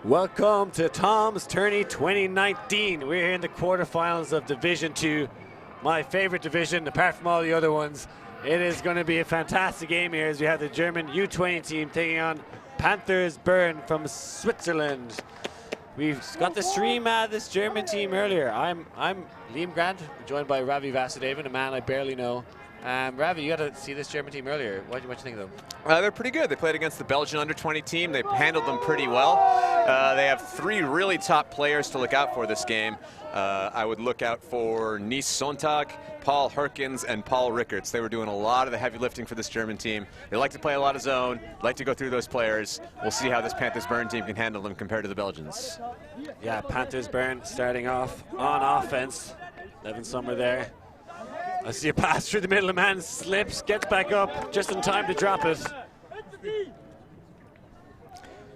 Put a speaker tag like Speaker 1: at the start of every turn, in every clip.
Speaker 1: Welcome to Tom's Tourney 2019. We're in the quarterfinals of Division 2, my favorite division apart from all the other ones. It is going to be a fantastic game here as we have the German U20 team taking on Panthers Bern from Switzerland. We've got the stream of this German team earlier. I'm Liam Grant, joined by Ravi Vasudevan, a man I barely know. Ravi, you got to see this German team earlier. What do you think of them?
Speaker 2: They're pretty good. They played against the Belgian under-20 team. They handled them pretty well. They have 3 really top players to look out for this game. I would look out for Nies Sonntag, Paul Herkins, and Paul Rickards. They were doing a lot of the heavy lifting for this German team. They like to play a lot of zone, like to go through those players. We'll see how this Panthers Bern team can handle them compared to the Belgians.
Speaker 1: Yeah, Panthers Bern starting off on offense. Levin Sommer there. I see a pass through the middle. A man slips, gets back up just in time to drop it.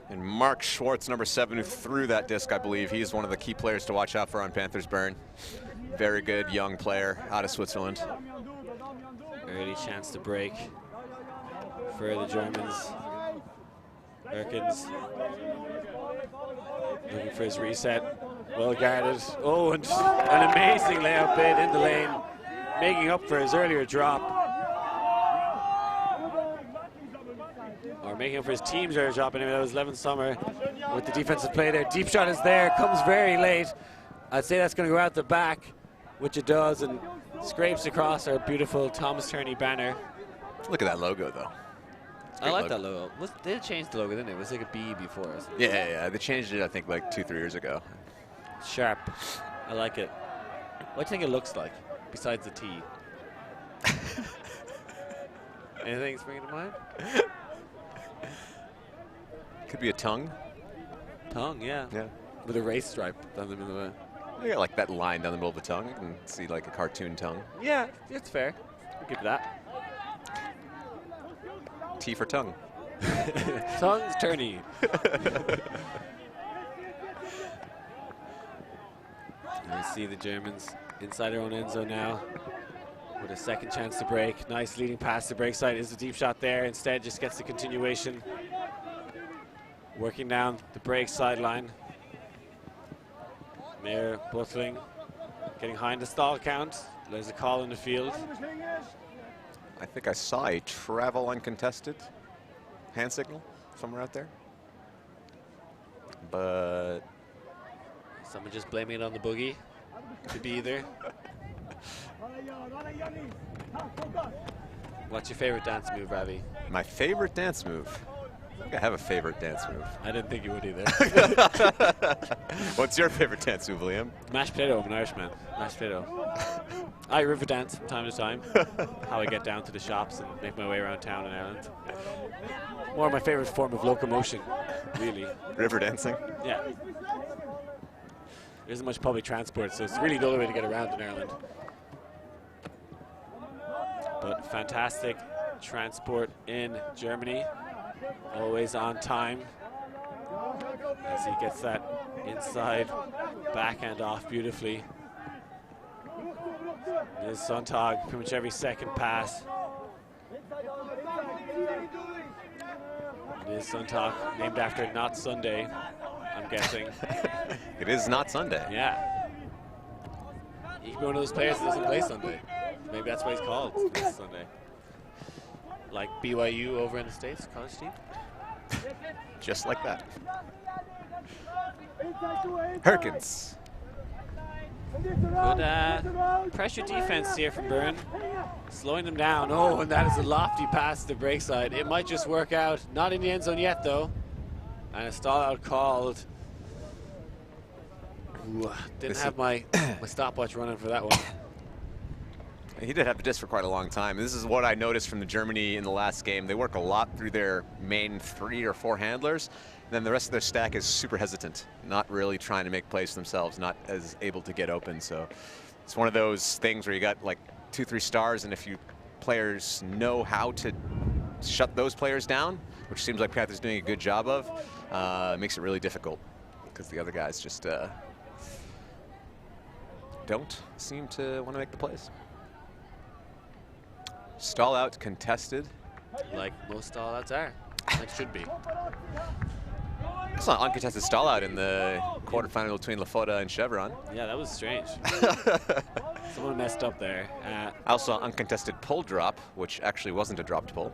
Speaker 2: And Mark Schwartz, number 7, who threw that disc, I believe. He's one of the key players to watch out for on Panthers Bern. Very good young player out of Switzerland.
Speaker 1: Early chance to break for the Germans. Perkins looking for his reset. Well guarded. Oh, and an amazing layout bid in the lane, making up for his earlier drop. Or making up for his team's earlier drop. Anyway, that was Levin Sommer with the defensive play there. Deep shot is there, comes very late. I'd say that's going to go out the back, which it does, and scrapes across our beautiful Thomas Tourney banner.
Speaker 2: Look at that logo, though.
Speaker 1: I like that logo. They did change the logo, didn't it? It was like a B before.
Speaker 2: Yeah. They changed it, I think, like 2-3 years ago.
Speaker 1: Sharp. I like it. What do you think it looks like, besides the T? Anything springing to mind?
Speaker 2: Could be a tongue.
Speaker 1: Tongue, yeah.
Speaker 2: Yeah.
Speaker 1: With a race stripe down the middle of it.
Speaker 2: Yeah, like that line down the middle of the tongue. You can see like a cartoon tongue.
Speaker 1: Yeah, it's fair. I'll give you that.
Speaker 2: T for tongue.
Speaker 1: Tongue's Tourney. We see the Germans inside their own end zone now with a second chance to break. Nice leading pass to break side. Is a deep shot there. Instead, just gets the continuation. Working down the break sideline. Mayer Butling getting high in the stall count. There's a call in the field.
Speaker 2: I think I saw a travel uncontested hand signal somewhere out there. But
Speaker 1: someone just blaming it on the boogie. Could be either. What's your favorite dance move, Ravi?
Speaker 2: My favorite dance move? I think I have a favorite dance move.
Speaker 1: I didn't think you would either.
Speaker 2: What's your favorite dance move, Liam?
Speaker 1: Mashed potato. I'm an Irishman. Mashed potato. I river dance from time to time. How I get down to the shops and make my way around town in Ireland. More my favorite form of locomotion, really.
Speaker 2: River dancing?
Speaker 1: Yeah. There isn't much public transport, so it's really the only way to get around in Ireland. But fantastic transport in Germany. Always on time. As he gets that inside backhand off beautifully. There's Sonntag, pretty much every second pass. It is Sonntag, named after Not Sunday, I'm guessing.
Speaker 2: It is not Sunday.
Speaker 1: Yeah. He could be one of those players that doesn't play Sunday. Maybe that's why he's called Sunday. Like BYU over in the States, college team.
Speaker 2: Just like that. Herkins.
Speaker 1: Good pressure defense here from Bern. Slowing them down. Oh, and that is a lofty pass to break side. It might just work out. Not in the end zone yet, though. And a stall out called. Ooh, didn't have my stopwatch running for that one.
Speaker 2: He did have the disc for quite a long time. This is what I noticed from the Germany in the last game. They work a lot through their main 3 or 4 handlers. And then the rest of their stack is super hesitant, not really trying to make plays themselves, not as able to get open. So it's one of those things where you got like 2-3 stars, and if you players know how to shut those players down, which seems like Panthers doing a good job of, it makes it really difficult because the other guys just don't seem to want to make the plays. Stall out contested.
Speaker 1: Like most stall outs are. Like should be.
Speaker 2: It's not uncontested stall out in the quarterfinal between Lafota and Chevron.
Speaker 1: Yeah, that was strange. Someone messed up there.
Speaker 2: I also saw uncontested pull drop, which actually wasn't a dropped pull.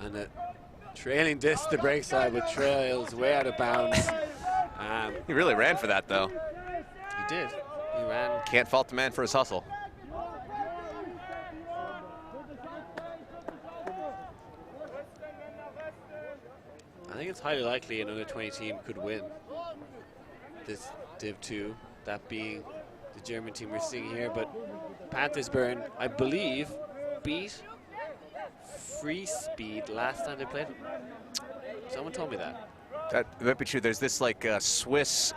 Speaker 1: And a trailing disc to break side with trails way out of bounds.
Speaker 2: He really ran for that, though.
Speaker 1: He did. He ran.
Speaker 2: Can't fault the man for his hustle.
Speaker 1: I think it's highly likely another 20 team could win this Div 2, that being the German team we're seeing here. But Panthersburn, I believe, beat Free Speed last time they played them. Someone told me that.
Speaker 2: That might be true. There's this like Swiss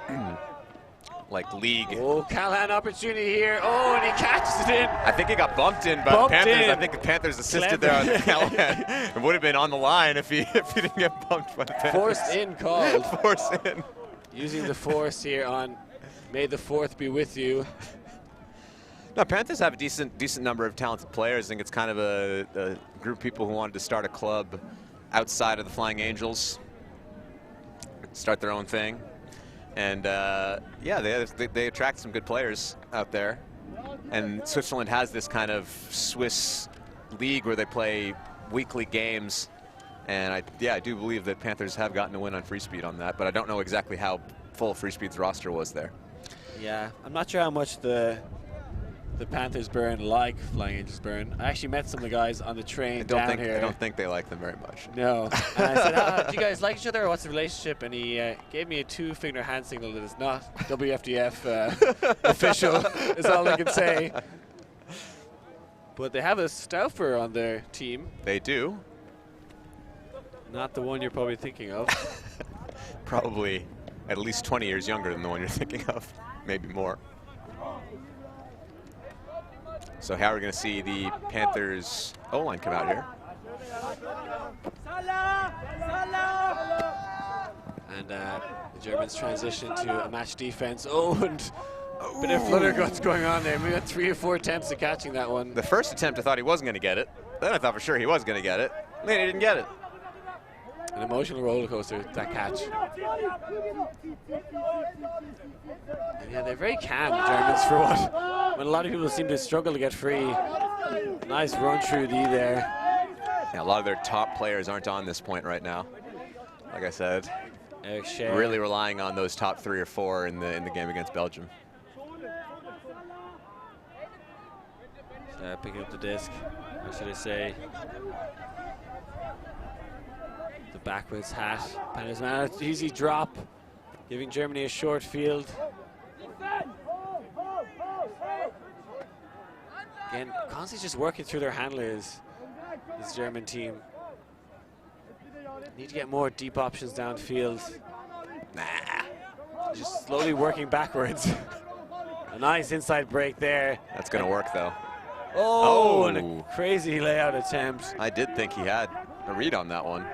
Speaker 2: like league.
Speaker 1: Oh, Callahan opportunity here. Oh, and he catches it in.
Speaker 2: I think he got bumped in by the Panthers. I think the Panthers assisted there on the Callahan. It would have been on the line if he didn't get bumped by the Panthers.
Speaker 1: Forced in called.
Speaker 2: Forced in.
Speaker 1: Using the force here on May the 4th be with you.
Speaker 2: No, Panthers have a decent number of talented players. I think it's kind of a group of people who wanted to start a club outside of the Flying Angels, start their own thing. And yeah, they attract some good players out there. And Switzerland has this kind of Swiss league where they play weekly games. And I do believe that Panthers have gotten a win on Free Speed on that, but I don't know exactly how full Free Speed's roster was there.
Speaker 1: Yeah, I'm not sure how much the Panthers burn like Flying Angels burn. I actually met some of the guys on the train down here.
Speaker 2: I don't think they like them very much.
Speaker 1: No. And I said, do you guys like each other or what's the relationship? And he gave me a 2-finger hand signal that is not WFDF official, is all I can say. But they have a Stauffer on their team.
Speaker 2: They do.
Speaker 1: Not the one you're probably thinking of.
Speaker 2: Probably at least 20 years younger than the one you're thinking of, maybe more. So how are we going to see the Panthers O-line come out here?
Speaker 1: And the Germans transition to a match defense. Oh, and a bit of flutter guts going on there. We got 3 or 4 attempts at catching that one.
Speaker 2: The first attempt I thought he wasn't going to get it. Then I thought for sure he was going to get it. Then he didn't get it.
Speaker 1: An emotional roller coaster, that catch. And yeah, they're very calm, the Germans, for what? When a lot of people seem to struggle to get free. Nice run through D there.
Speaker 2: Yeah, a lot of their top players aren't on this point right now. Like I said,
Speaker 1: Eric Shea.
Speaker 2: Really relying on those top 3 or 4 in the game against Belgium.
Speaker 1: Picking up the disc, or should I say, the backwards hat. Panthers man, easy drop, giving Germany a short field. Again, constantly just working through their handlers, this German team. Need to get more deep options downfield. Nah, just slowly working backwards. A nice inside break there.
Speaker 2: That's going to work, though.
Speaker 1: Oh, and a crazy layout attempt.
Speaker 2: I did think he had a read on that one.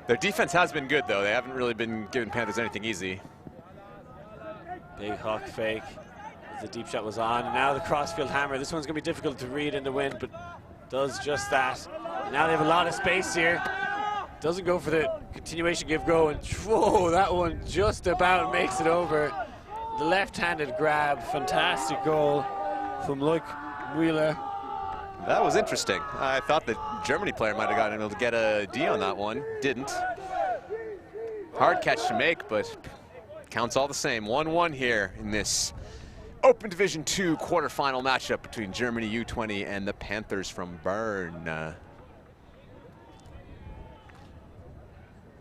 Speaker 2: Their defense has been good, though. They haven't really been giving Panthers anything easy.
Speaker 1: Big hawk fake as the deep shot was on. And now the crossfield hammer. This one's going to be difficult to read in the wind, but does just that. Now they have a lot of space here. Doesn't go for the continuation give go, and whoa, that one just about makes it over. The left-handed grab, fantastic goal from Loic Wheeler.
Speaker 2: That was interesting. I thought the Germany player might have gotten able to get a D on that one. Didn't. Hard catch to make, but counts all the same. 1-1 here in this Open Division 2 quarterfinal matchup between Germany U20 and the Panthers from Bern.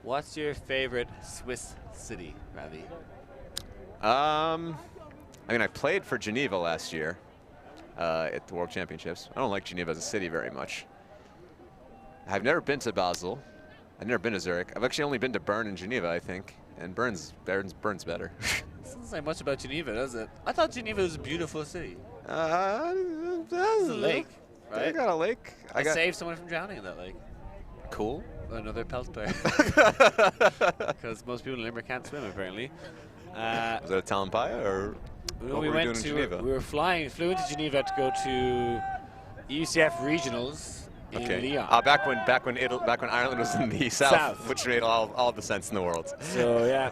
Speaker 1: What's your favorite Swiss city, Ravi?
Speaker 2: I mean, I played for Geneva last year at the World Championships. I don't like Geneva as a city very much. I've never been to Basel. I've never been to Zurich. I've actually only been to Bern and Geneva, I think. And Bern's better.
Speaker 1: Doesn't say much about Geneva, does it? I thought Geneva was a beautiful city. It's a lake, right?
Speaker 2: I got a lake.
Speaker 1: I saved someone from drowning in that lake.
Speaker 2: Cool.
Speaker 1: Another Pelt player. Because most people in Limerick can't swim, apparently.
Speaker 2: Was it a Talampaya or what
Speaker 1: we
Speaker 2: were
Speaker 1: went
Speaker 2: doing in
Speaker 1: to
Speaker 2: Geneva?
Speaker 1: We flew into Geneva to go to UCF regionals in Lyon.
Speaker 2: Back when Ireland was in the south. Which made all the sense in the world.
Speaker 1: So yeah,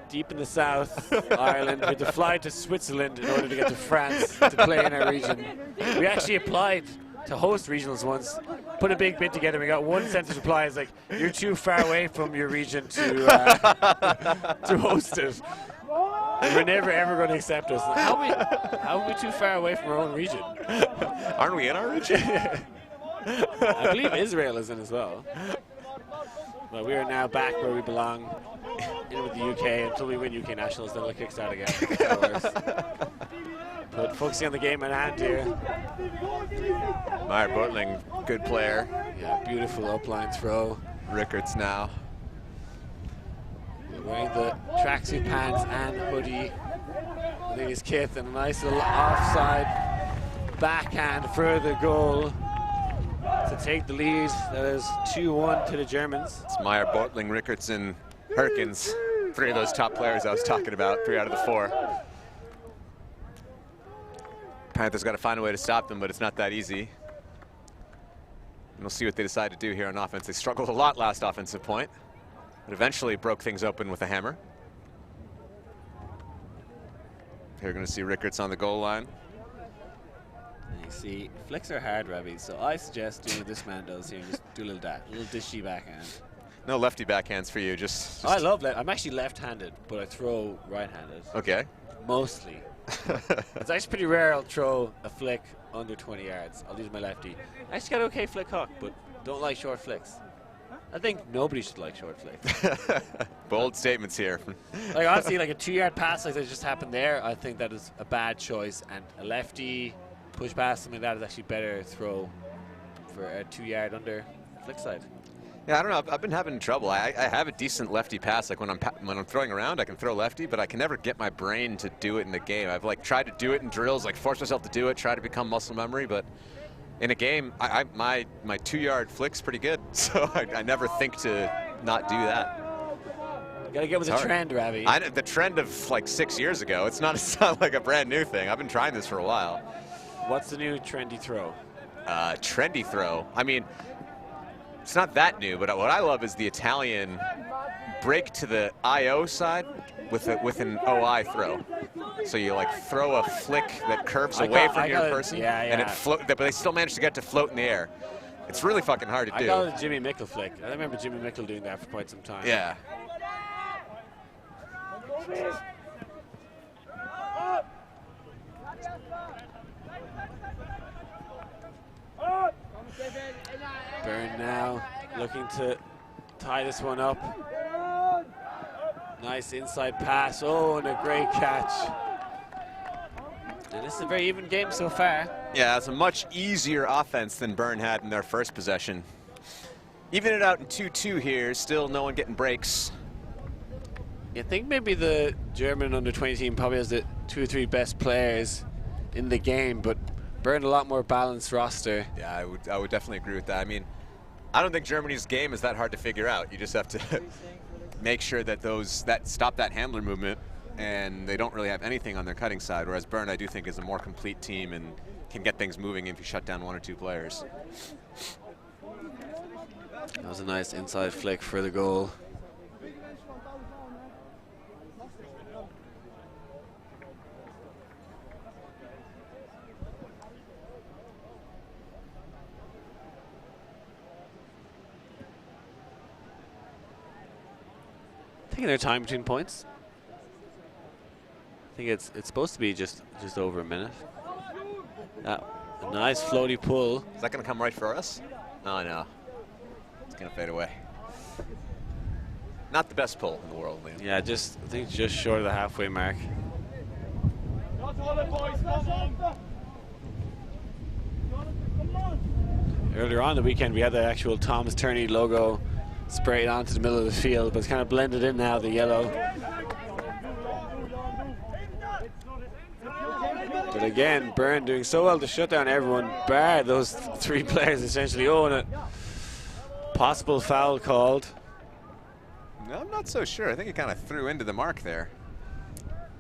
Speaker 1: deep in the south, Ireland. We had to fly to Switzerland in order to get to France to play in our region. We actually applied to host regionals once, put a big bid together. We got one sentence reply. It's like, you're too far away from your region to host it. We're never ever going to accept us. How are we too far away from our own region?
Speaker 2: Aren't we in our region?
Speaker 1: I believe Israel is in as well. But we are now back where we belong, in with the UK until we win UK Nationals. Then we'll kickstart again. But focusing on the game at hand here.
Speaker 2: Meyer Bortling, good player.
Speaker 1: Yeah, beautiful upline throw.
Speaker 2: Rickards now.
Speaker 1: Wearing the tracksuit pants and hoodie. I think his kith and a nice little offside backhand for the goal to take the lead. That is 2-1 to the Germans.
Speaker 2: It's Meyer, Bortling, Rickards, and Herkins. 3 of those top players I was talking about, 3 out of the 4. Panthers got to find a way to stop them, but it's not that easy. And we'll see what they decide to do here on offense. They struggled a lot last offensive point, but eventually broke things open with a hammer. Here we're going to see Rickards on the goal line.
Speaker 1: And you see, flicks are hard, Ravi, so I suggest doing what this man does here and just do a little dishy backhand.
Speaker 2: No lefty backhands for you, just
Speaker 1: I love I'm actually left-handed, but I throw right-handed.
Speaker 2: Okay.
Speaker 1: Mostly. It's actually pretty rare I'll throw a flick under 20 yards. I'll use my lefty. I actually got an okay flick hook, but don't like short flicks. I think nobody should like short flicks.
Speaker 2: Bold statements here.
Speaker 1: Like honestly, like a 2-yard pass like that just happened there, I think that is a bad choice. And a lefty push pass, something like that, is actually better throw for a 2-yard under flick side.
Speaker 2: Yeah, I don't know. I've been having trouble. I have a decent lefty pass. Like when I'm throwing around, I can throw lefty, but I can never get my brain to do it in the game. I've like tried to do it in drills, like force myself to do it, try to become muscle memory, but in a game, my 2-yard flick's pretty good, so I never think to not do that.
Speaker 1: You gotta get with the trend, Ravi.
Speaker 2: The trend of like 6 years ago. It's not like a brand new thing. I've been trying this for a while.
Speaker 1: What's the new trendy throw?
Speaker 2: Trendy throw. I mean, it's not that new, but what I love is the Italian break to the IO side with an OI throw. So you like throw a flick that curves away from your person, and it but they still manage to get to float in the air. It's really fucking hard to do.
Speaker 1: I call it a Jimmy Mickle flick. I remember Jimmy Mickle doing that for quite some time.
Speaker 2: Yeah.
Speaker 1: Byrne now looking to tie this one up. Nice inside pass. Oh, and a great catch. And this is a very even game so far.
Speaker 2: Yeah, it's a much easier offense than Byrne had in their first possession. Even it out in 2-2 here, still no one getting breaks.
Speaker 1: I think maybe the German under-20 team probably has the 2 or 3 best players in the game, but Byrne a lot more balanced roster.
Speaker 2: Yeah, I would definitely agree with that. I mean, I don't think Germany's game is that hard to figure out. You just have to make sure that stop that handler movement, and they don't really have anything on their cutting side, whereas Byrne, I do think, is a more complete team and can get things moving if you shut down 1 or 2 players.
Speaker 1: That was a nice inside flick for the goal. Taking their time between points. I think it's supposed to be just over a minute. A nice floaty pull.
Speaker 2: Is that going to come right for us? Oh no, it's going to fade away. Not the best pull in the world, Liam.
Speaker 1: Yeah, I think just short of the halfway mark. Earlier on the weekend, we had the actual Tom's Tourney logo sprayed onto the middle of the field, but it's kind of blended in now, the yellow. But But again, Byrne doing so well to shut down everyone, bar those three players essentially own it. Possible foul called.
Speaker 2: No, I'm not so sure. I think he kind of threw into the mark there.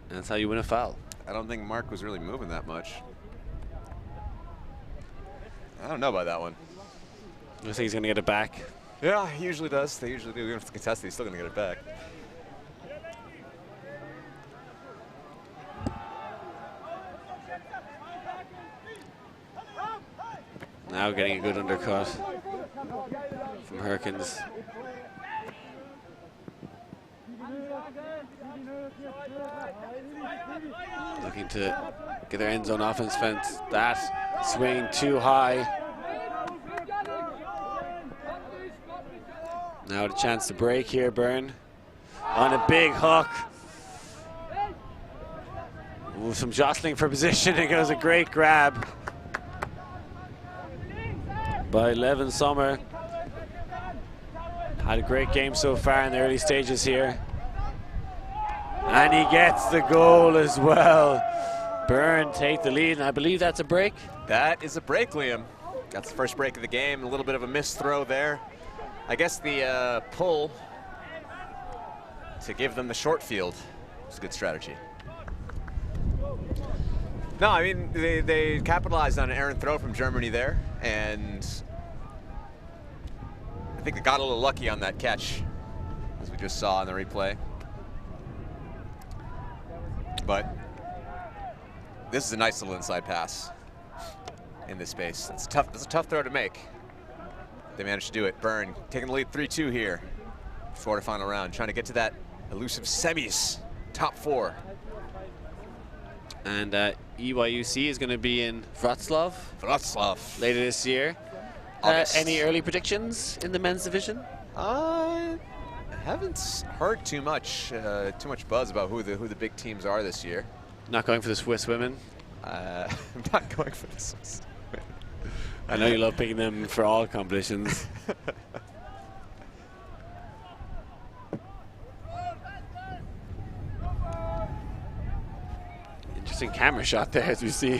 Speaker 1: And that's how you win a foul.
Speaker 2: I don't think Mark was really moving that much. I don't know about that one.
Speaker 1: I think he's going to get it back.
Speaker 2: Yeah, he usually does. They usually do. Even if it's contested, he's still going to get it back.
Speaker 1: Now getting a good undercut from Herkins. Looking to get their end zone offense fence. That swing too high. Now the chance to break here, Byrne. On a big hook. Ooh, some jostling for position. It goes a great grab by Levin Sommer. Had a great game so far in the early stages here. And he gets the goal as well. Byrne take the lead, and I believe that's a break.
Speaker 2: That is a break, Liam. That's the first break of the game. A little bit of a missed throw there. I guess the pull to give them the short field was a good strategy. No, I mean, they capitalized on an errant throw from Germany there, and I think they got a little lucky on that catch, as we just saw in the replay. But this is a nice little inside pass in this space. That's a tough throw to make. They managed to do it. Byrne taking the lead 3-2 here. Quarterfinal round, trying to get to that elusive semis, top 4.
Speaker 1: And EYUC is going to be in Wrocław later this year. Any early predictions in the men's division?
Speaker 2: I haven't heard too much buzz about who the big teams are this year.
Speaker 1: Not going for the Swiss women?
Speaker 2: I'm not going for the Swiss women.
Speaker 1: I know you love picking them for all competitions. Interesting camera shot there as we see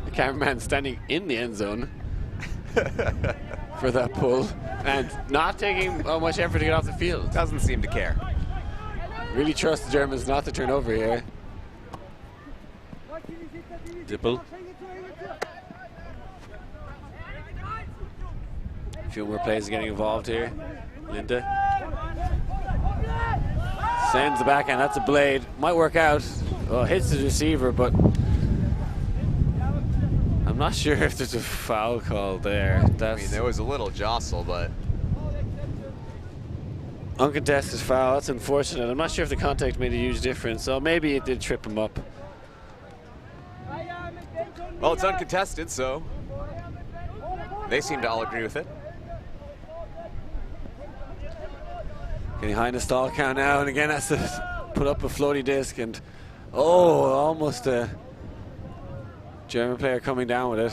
Speaker 1: the cameraman standing in the end zone for that pull and not taking much effort to get off the field.
Speaker 2: Doesn't seem to care.
Speaker 1: Really trust the Germans not to turn over here. Dippel. A few more players getting involved here. Linda. Sends the backhand, that's a blade. Might work out. Oh, hits the receiver, but I'm not sure if there's a foul call there.
Speaker 2: I mean, there was a little jostle, but
Speaker 1: uncontested foul. That's unfortunate. I'm not sure if the contact made a huge difference, so maybe it did trip him up.
Speaker 2: Well, it's uncontested, so they seem to all agree with it. Getting high in the stall count now, and again has to put up a floaty disc, and almost a German player coming down with it.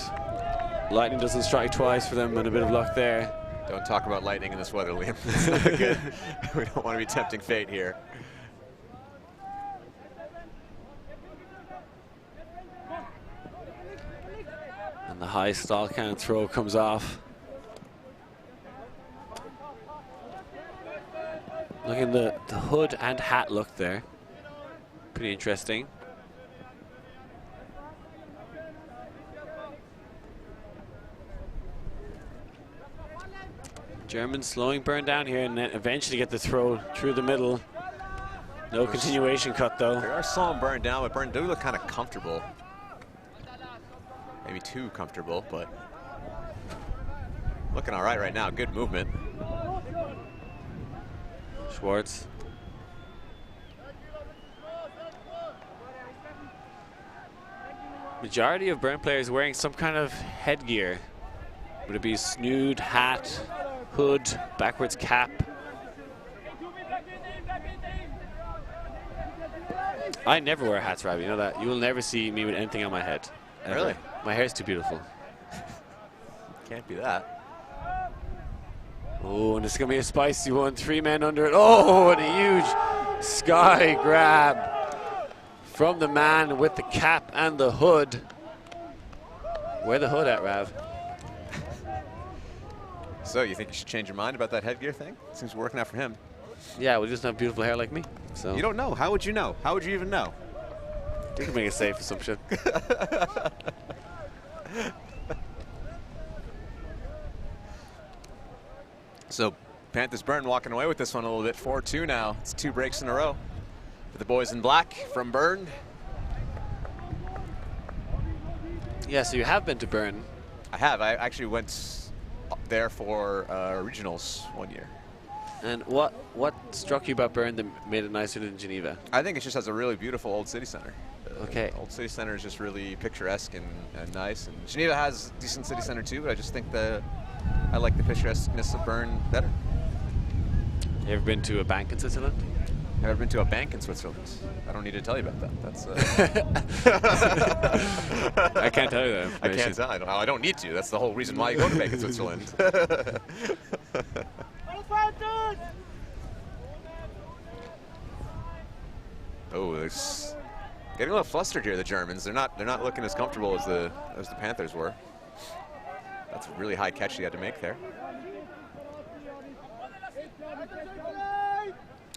Speaker 2: Lightning doesn't strike twice for them, and a bit of luck there. Don't talk about lightning in this weather, Liam. It's not good. We don't want to be tempting fate here. And the high stall count throw comes off. Look at the hood and hat look there. Pretty interesting. Germans slowing Byrne down here and then eventually get the throw through the middle. No continuation cut though. They are slowing Byrne down, but Byrne do look kind of comfortable. Maybe too comfortable, but looking all right now. Good movement. Schwartz. Majority of Byrne players wearing some kind of headgear. Would it be snood, hat, hood, backwards cap? I never wear hats, Robbie. You know that. You will never see me with anything on my head. Ever. Really? My hair's too beautiful. Can't be that. Oh, and it's going to be a spicy one. 3 men under it. Oh, and a huge sky grab from the man with the cap and the hood.
Speaker 1: Wear the hood at, Rav.
Speaker 2: So you think you should change your mind about that headgear thing? Seems working out for him.
Speaker 1: Yeah, well, he doesn't have beautiful hair like me. So
Speaker 2: You don't know. How would you know? How would you even know?
Speaker 1: you can make a safe assumption.
Speaker 2: So Panthers Byrne walking away with this one a little bit. 4-2 now. It's 2 breaks in a row for the boys in black from Byrne.
Speaker 1: Yeah, so you have been to Byrne.
Speaker 2: I have. I actually went up there for regionals one year.
Speaker 1: And what struck you about Byrne that made it nicer than Geneva?
Speaker 2: I think it just has a really beautiful old city center.
Speaker 1: Okay.
Speaker 2: Old city center is just really picturesque and nice. And Geneva has a decent city center too, but I just think I like the picturesqueness of Byrne better.
Speaker 1: You ever been to a bank in Switzerland?
Speaker 2: I've ever been to a bank in Switzerland. I don't need to tell you about that. That's.
Speaker 1: I can't tell you that
Speaker 2: I
Speaker 1: information.
Speaker 2: can't tell. I don't need to. That's the whole reason why you go to bank in Switzerland. Oh, it's getting a little flustered here. The Germans. They're not looking as comfortable as the Panthers were. That's a really high catch he had to make there.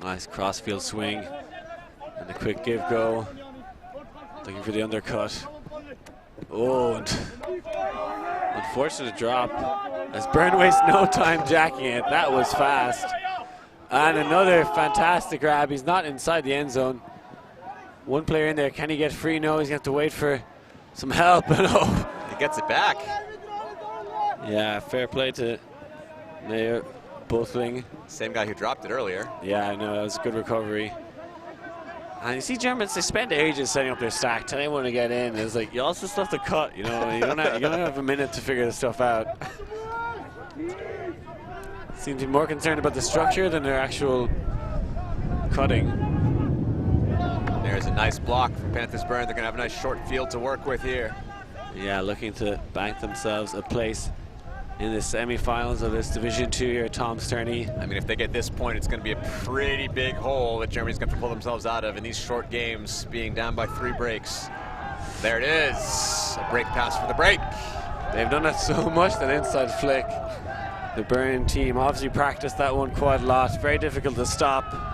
Speaker 1: Nice crossfield swing and the quick give go. Looking for the undercut. Oh, and unfortunate drop as Byrne wastes no time jacking it. That was fast. And another fantastic grab. He's not inside the end zone. One player in there. Can he get free? No, he's going to have to wait for some help. Oh.
Speaker 2: He gets it back.
Speaker 1: Yeah, fair play to Mayor Bothling.
Speaker 2: Same guy who dropped it earlier.
Speaker 1: Yeah, I know, that was a good recovery. And you see Germans, they spend ages setting up their stack till they want to get in. It's like, you also still have to cut, you know, you don't have a minute to figure this stuff out. Seem to be more concerned about the structure than their actual cutting.
Speaker 2: There's a nice block from Panthers Byrne. They're going to have a nice short field to work with here.
Speaker 1: Yeah, looking to bank themselves a place in the semifinals of this Division II here at Tom's Tourney.
Speaker 2: I mean, if they get this point, it's going to be a pretty big hole that Germany's going to pull themselves out of in these short games, being down by 3 breaks. There it is. A break pass for the break.
Speaker 1: They've done that so much, that inside flick. The Byrne team obviously practiced that one quite a lot. Very difficult to stop.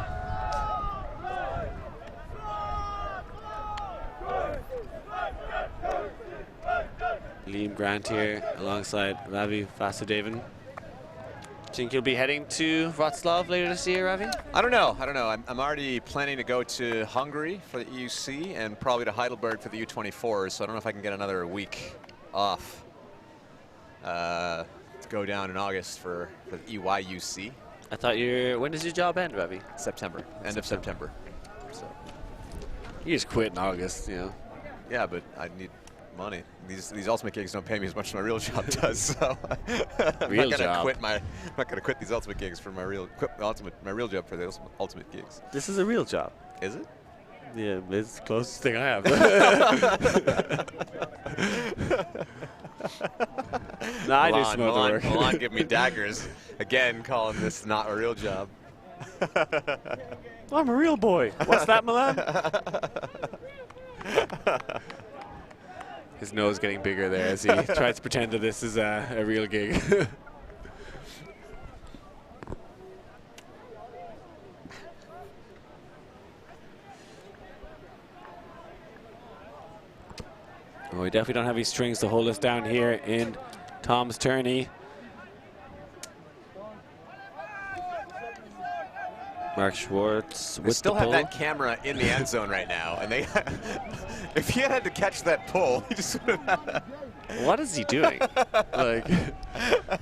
Speaker 1: Liam Grant here alongside Ravi Vasudevan. Think you'll be heading to Wrocław later this year, Ravi?
Speaker 2: I don't know. I'm already planning to go to Hungary for the EUC and probably to Heidelberg for the U24s, so I don't know if I can get another week off to go down in August for the EYUC.
Speaker 1: I thought when does your job end, Ravi?
Speaker 2: September, end of September. So.
Speaker 1: You just quit in August, you know.
Speaker 2: Yeah, but I need money. These ultimate gigs don't pay me as much as my real job does, so I'm not gonna quit these ultimate gigs for my real job for the ultimate gigs.
Speaker 1: This is a real job.
Speaker 2: Is it?
Speaker 1: Yeah, it's the closest thing I have. No, I do some other work.
Speaker 2: Milan give me daggers again, calling this not a real job.
Speaker 1: I'm a real boy. What's that, Milan? His nose getting bigger there as he tries to pretend that this is a real gig. Well, we definitely don't have any strings to hold us down here in Tom's Tourney. Mark Schwartz with
Speaker 2: still
Speaker 1: the
Speaker 2: have
Speaker 1: pull.
Speaker 2: that camera in the end zone right now, and they if he had to catch that pull, he just would have.
Speaker 1: What is he doing? Like,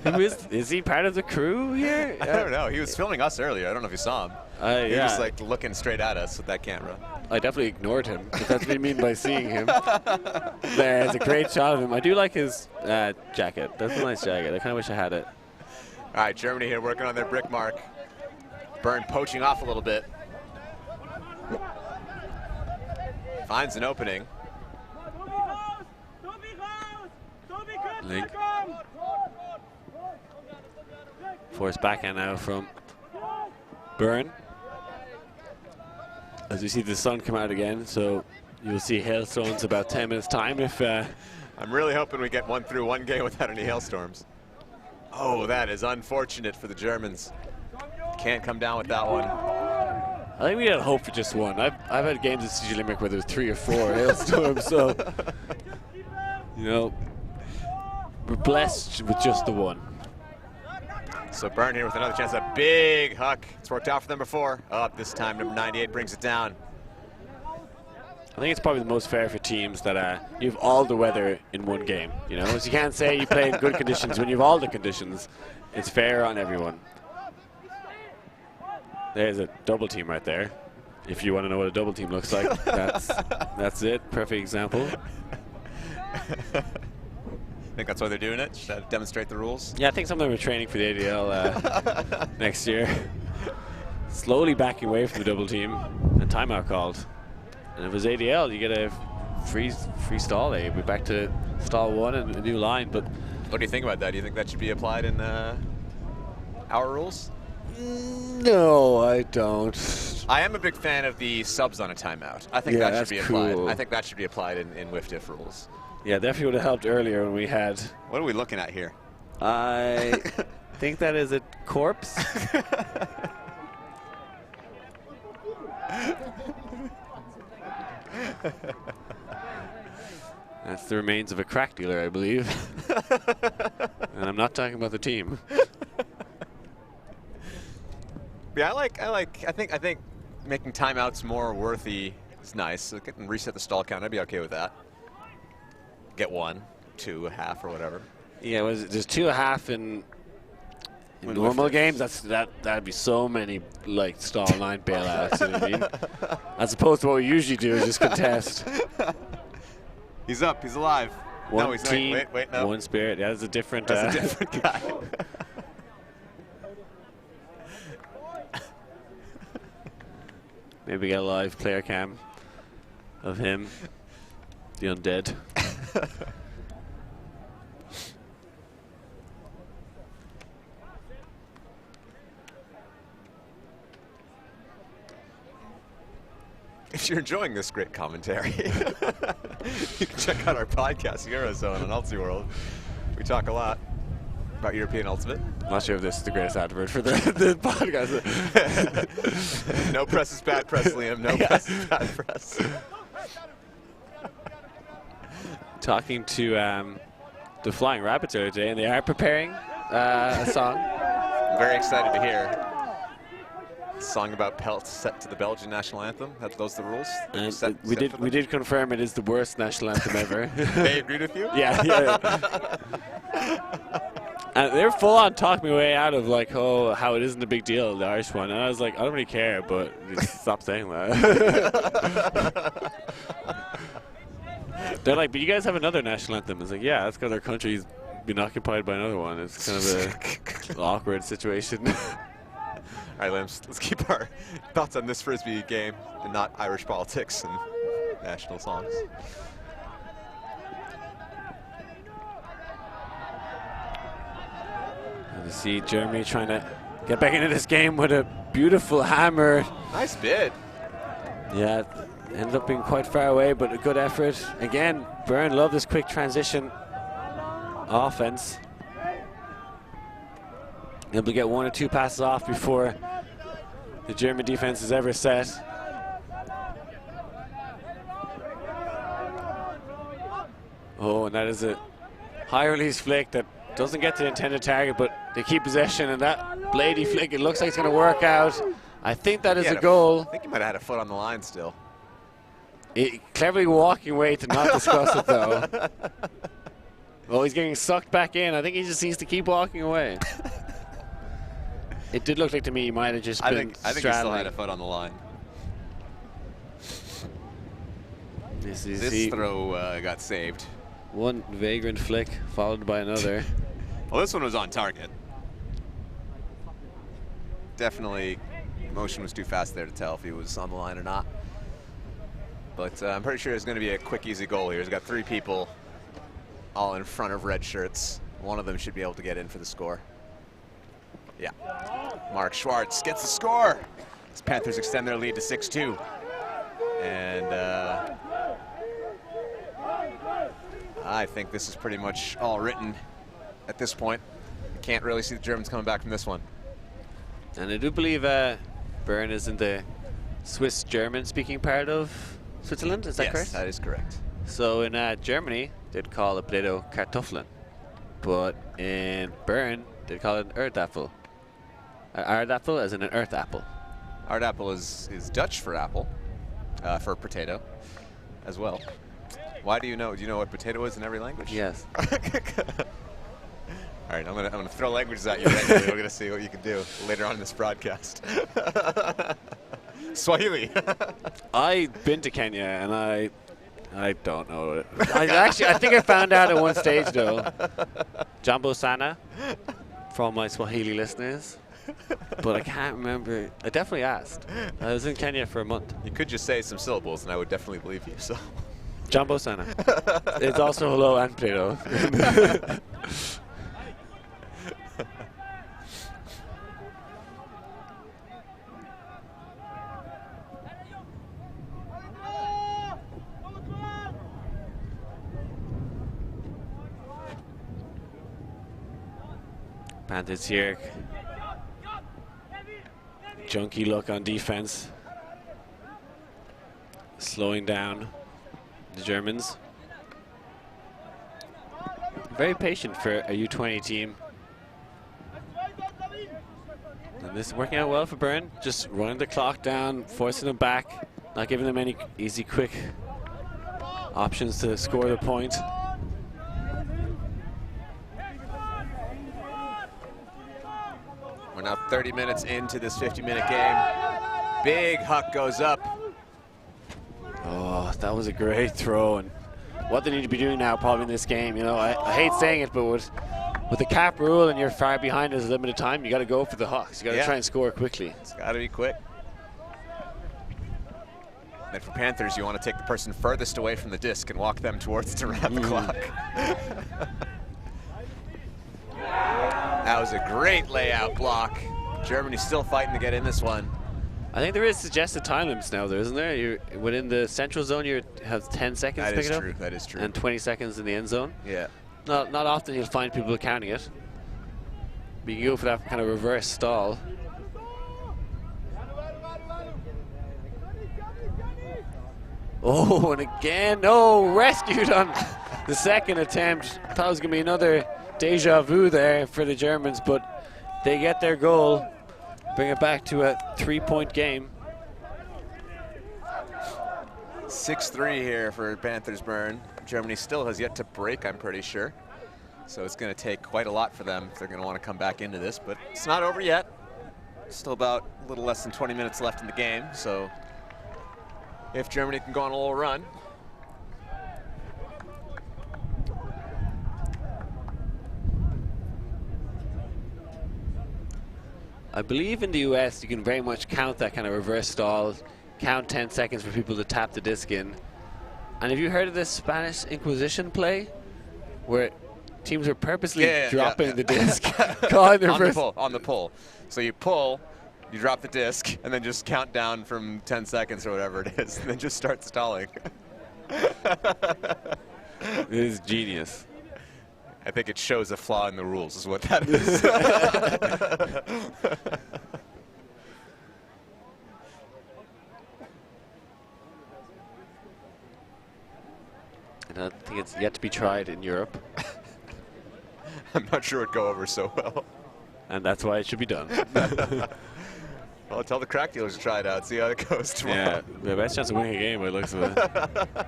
Speaker 1: who is he part of the crew here?
Speaker 2: I don't know. He was filming us earlier. I don't know if you saw him. He was just like looking straight at us with that camera.
Speaker 1: I definitely ignored him, if that's what you mean by seeing him. There's a great shot of him. I do like his jacket. That's a nice jacket. I kind of wish I had it.
Speaker 2: All right, Germany here working on their brick mark. Byrne poaching off a little bit. Finds an opening.
Speaker 1: Link. Forced backhand now from Byrne. As we see the sun come out again, so you'll see hailstones about 10 minutes time if
Speaker 2: I I'm really hoping we get one through one game without any hailstorms. Oh, that is unfortunate for the Germans. Can't come down with that one.
Speaker 1: I think we had hope for just one. I've had games at CG Limerick where there's 3 or 4 hailstorms, so you know, we're blessed with just the one.
Speaker 2: So Byrne here with another chance. A big huck. It's worked out for them before. Up this time, number 98 brings it down.
Speaker 1: I think it's probably the most fair for teams that you have all the weather in one game. You know, so you can't say you play in good conditions when you have all the conditions. It's fair on everyone. There's a double team right there. If you want to know what a double team looks like, that's it. Perfect example.
Speaker 2: I think that's why they're doing it, just to demonstrate the rules.
Speaker 1: Yeah, I think some of them are training for the ADL next year. Slowly backing away from the double team, and timeout called. And if it was ADL, you get a free stall. We're back to stall 1 and a new line. But
Speaker 2: what do you think about that? Do you think that should be applied in our rules?
Speaker 1: No, I don't.
Speaker 2: I am a big fan of the subs on a timeout. I think that should be applied.
Speaker 1: Cool.
Speaker 2: I think that should be applied in WIF-DIF rules.
Speaker 1: Yeah, definitely would have helped earlier when we had.
Speaker 2: What are we looking at here?
Speaker 1: I think that is a corpse. That's the remains of a crack dealer, I believe. And I'm not talking about the team.
Speaker 2: Yeah, I think making timeouts more worthy is nice. So getting reset the stall count, I'd be okay with that. Get 1, 2, a half, or whatever.
Speaker 1: Yeah, there's 2 a half in normal games. That'd be so many like stall 9 bailouts. You know what I mean? As opposed to what we usually do is just contest.
Speaker 2: He's up. He's alive.
Speaker 1: One
Speaker 2: no, he's
Speaker 1: team,
Speaker 2: not. Wait, no.
Speaker 1: One spirit. Yeah, that's a different.
Speaker 2: That's a different guy.
Speaker 1: Maybe get a live player cam of him, the undead.
Speaker 2: If you're enjoying this great commentary, you can check out our podcast, Eurozone on Ultiworld. We talk a lot about European Ultimate.
Speaker 1: I'm not sure if this is the greatest advert for the podcast.
Speaker 2: No press is bad press, Liam. No press is bad press.
Speaker 1: Talking to the Flying Rabbits earlier today, and they are preparing a song.
Speaker 2: I'm very excited to hear. Song about pelts set to the Belgian national anthem. Those are the rules.
Speaker 1: And we did confirm it is the worst national anthem ever.
Speaker 2: They agreed with you?
Speaker 1: Yeah. And they're full on talking me way out of like, oh, how it isn't a big deal, the Irish one. And I was like, I don't really care, but stop saying that. They're like, but you guys have another national anthem. It's like, yeah, that's because our country's been occupied by another one. It's kind of an awkward situation.
Speaker 2: All right, Liam, let's keep our thoughts on this Frisbee game and not Irish politics and national songs.
Speaker 1: And you see Germany trying to get back into this game with a beautiful hammer.
Speaker 2: Nice bid.
Speaker 1: Yeah, ended up being quite far away, but a good effort. Again, Byrne loved this quick transition offense. Able to get 1 or 2 passes off before the German defense is ever set. Oh, and that is a high release flick that doesn't get to the intended target, but they keep possession, and that bladey flick, it looks like it's going to work out. I think that is a goal.
Speaker 2: I think he might have had a foot on the line still.
Speaker 1: Cleverly walking away to not discuss it, though. Oh, he's getting sucked back in. I think he just needs to keep walking away. It did look like to me he might have just been
Speaker 2: I think he still had a foot on the line.
Speaker 1: This
Speaker 2: throw got saved.
Speaker 1: One vagrant flick followed by another.
Speaker 2: Well, this one was on target. Definitely, motion was too fast there to tell if he was on the line or not. But I'm pretty sure it's going to be a quick, easy goal here. He's got 3 people all in front of red shirts. One of them should be able to get in for the score. Yeah. Mark Schwartz gets the score. As Panthers extend their lead to 6-2. And I think this is pretty much all written at this point. I can't really see the Germans coming back from this one.
Speaker 1: And I do believe Bern is in the Swiss-German speaking part of Switzerland, is that correct?
Speaker 2: Yes, that is correct.
Speaker 1: So in Germany, they'd call a potato Kartoffeln. But in Bern, they'd call it an Erdapfel. Erdapfel as in an earth apple.
Speaker 2: Aardappel is Dutch for apple, for potato as well. Why do you know? Do you know what potato is in every language?
Speaker 1: Yes.
Speaker 2: All right, I'm gonna throw languages at you right now. We're gonna see what you can do later on in this broadcast. Swahili.
Speaker 1: I've been to Kenya and I don't know it. I think I found out at one stage though. Jambo Sana from my Swahili listeners. But I can't remember. I definitely asked. I was in Kenya for a month.
Speaker 2: You could just say some syllables and I would definitely believe you. So.
Speaker 1: Jambo Sana. It's also hello and potato. Panthers here. Junky look on defense. Slowing down the Germans. Very patient for a U20 team. And this is working out well for Bern. Just running the clock down, forcing them back, not giving them any easy, quick options to score the point.
Speaker 2: We're now 30 minutes into this 50-minute game. Big huck goes up.
Speaker 1: Oh, that was a great throw, and what they need to be doing now probably in this game, you know, I hate saying it, but with the cap rule and you're far behind as a limited time, you got to go for the hucks. You got to try and score quickly.
Speaker 2: It's got to be quick. And for Panthers, you want to take the person furthest away from the disc and walk them towards to wrap the clock. That was a great layout block. Germany's still fighting to get in this one.
Speaker 1: I think there is suggested time limits now, there isn't there? You're within the central zone. You have 10 seconds to pick it up.
Speaker 2: That is true. That is true.
Speaker 1: And 20 seconds in the end zone.
Speaker 2: Yeah.
Speaker 1: Not often you'll find people counting it. But you can go for that kind of reverse stall. Oh, and again, no, rescued on the second attempt. Thought it was going to be another deja vu there for the Germans, but they get their goal, bring it back to a 3-point game.
Speaker 2: 6-3 here for Panthers Bern. Germany still has yet to break, I'm pretty sure. So it's going to take quite a lot for them if they're going to want to come back into this, but it's not over yet. Still about a little less than 20 minutes left in the game, so if Germany can go on a little run.
Speaker 1: I believe in the US you can very much count that kind of reverse stall, count 10 seconds for people to tap the disc in. And have you heard of this Spanish Inquisition play where teams are purposely dropping the disc calling their
Speaker 2: on the pull. So you pull, you drop the disc, and then just count down from 10 seconds or whatever it is, and then just start stalling.
Speaker 1: It is genius.
Speaker 2: I think it shows a flaw in the rules is what that is.
Speaker 1: I don't think it's yet to be tried in Europe.
Speaker 2: I'm not sure it'd go over so well.
Speaker 1: And that's why it should be done.
Speaker 2: Well, tell the crack dealers to try it out, see how it goes tomorrow.
Speaker 1: Yeah, the best chance of winning a game by the looks of it.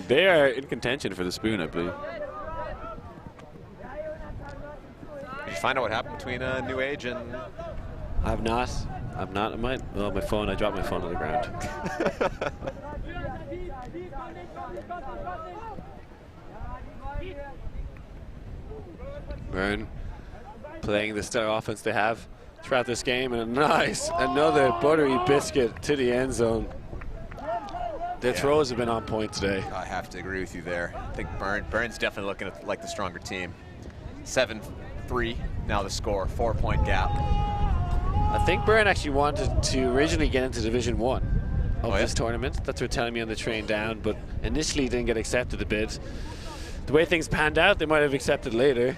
Speaker 1: They are in contention for the spoon, I believe.
Speaker 2: Did you find out what happened between New Age and...
Speaker 1: I've not. I might. Oh, my phone. I dropped my phone on the ground. Bern playing the stellar offense they have throughout this game, and another buttery biscuit to the end zone. Their throws have been on point today.
Speaker 2: I have to agree with you there. I think Bern's definitely looking like the stronger team. 7-3 now the score, 4-point gap.
Speaker 1: I think Bern actually wanted to originally get into Division 1 of this tournament. That's what they're telling me on the train down, but initially didn't get accepted a bid. the way things panned out, they might have accepted later.